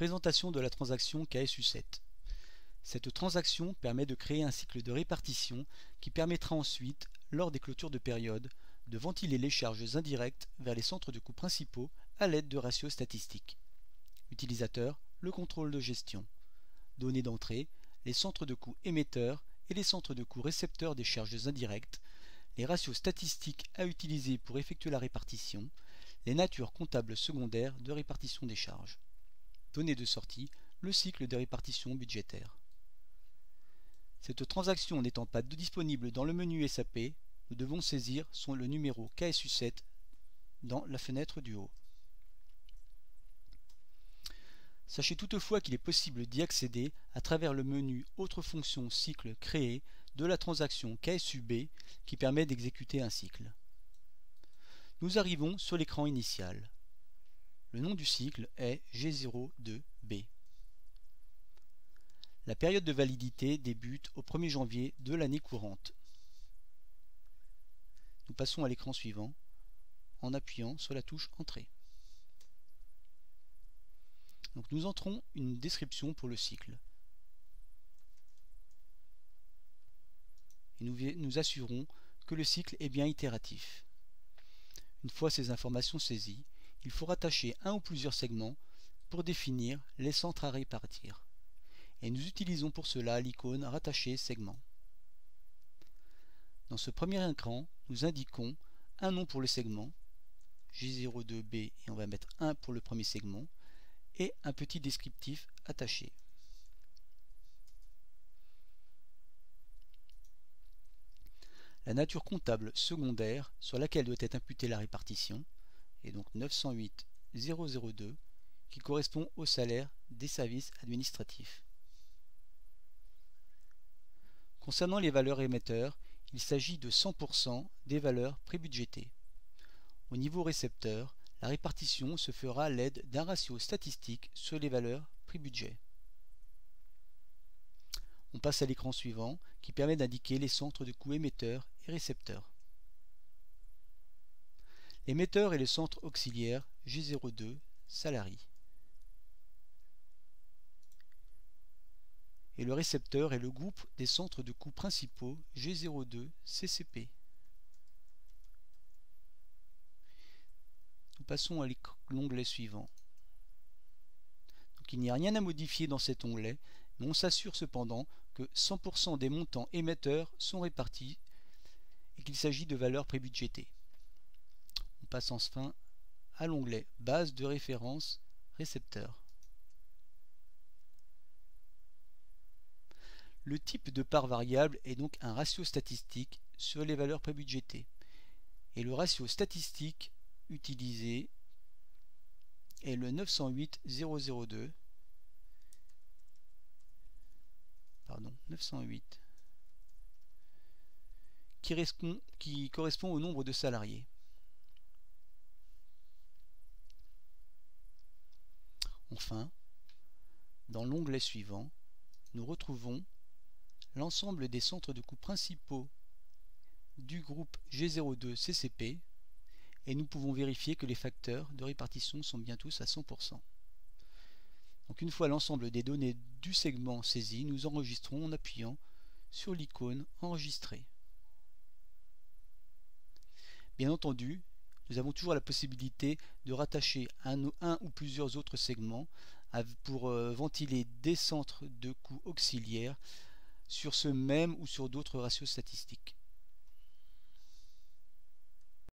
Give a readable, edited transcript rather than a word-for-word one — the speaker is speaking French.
Présentation de la transaction KSU7. Cette transaction permet de créer un cycle de répartition qui permettra ensuite, lors des clôtures de période, de ventiler les charges indirectes vers les centres de coûts principaux à l'aide de ratios statistiques. Utilisateur, le contrôle de gestion. Données d'entrée, les centres de coûts émetteurs et les centres de coûts récepteurs des charges indirectes, les ratios statistiques à utiliser pour effectuer la répartition, les natures comptables secondaires de répartition des charges. Données de sortie, le cycle de répartition budgétaire. Cette transaction n'étant pas disponible dans le menu SAP, nous devons saisir le numéro KSU7 dans la fenêtre du haut. Sachez toutefois qu'il est possible d'y accéder à travers le menu Autres fonctions cycle créé de la transaction KSUB qui permet d'exécuter un cycle. Nous arrivons sur l'écran initial. Le nom du cycle est G02B. La période de validité débute au 1er janvier de l'année courante. Nous passons à l'écran suivant en appuyant sur la touche Entrée. Donc nous entrons une description pour le cycle. Et nous assurons que le cycle est bien itératif. Une fois ces informations saisies, il faut rattacher un ou plusieurs segments pour définir les centres à répartir. Et nous utilisons pour cela l'icône Rattacher segment. Dans ce premier écran, nous indiquons un nom pour le segment, G02B, et on va mettre 1 pour le premier segment, et un petit descriptif attaché. La nature comptable secondaire sur laquelle doit être imputée la répartition est donc 908 002 qui correspond au salaire des services administratifs. Concernant les valeurs émetteurs, il s'agit de 100% des valeurs prébudgétées. Au niveau récepteur, la répartition se fera à l'aide d'un ratio statistique sur les valeurs prix-budget. On passe à l'écran suivant qui permet d'indiquer les centres de coûts émetteurs et récepteurs. L'émetteur est le centre auxiliaire G02 salarié. Et le récepteur est le groupe des centres de coûts principaux G02 CCP. Nous passons à l'onglet suivant. Donc, il n'y a rien à modifier dans cet onglet, mais on s'assure cependant que 100% des montants émetteurs sont répartis et qu'il s'agit de valeurs prébudgétées. On passe enfin à l'onglet Base de référence récepteur. Le type de part variable est donc un ratio statistique sur les valeurs prébudgétées. Et le ratio statistique utilisé est le 908 002. Pardon, 908 qui correspond au nombre de salariés. Enfin, dans l'onglet suivant, nous retrouvons l'ensemble des centres de coûts principaux du groupe G02 CCP et nous pouvons vérifier que les facteurs de répartition sont bien tous à 100%. Donc une fois l'ensemble des données du segment saisi, nous enregistrons en appuyant sur l'icône Enregistrer. Bien entendu, nous avons toujours la possibilité de rattacher un ou plusieurs autres segments pour ventiler des centres de coûts auxiliaires sur ce même ou sur d'autres ratios statistiques.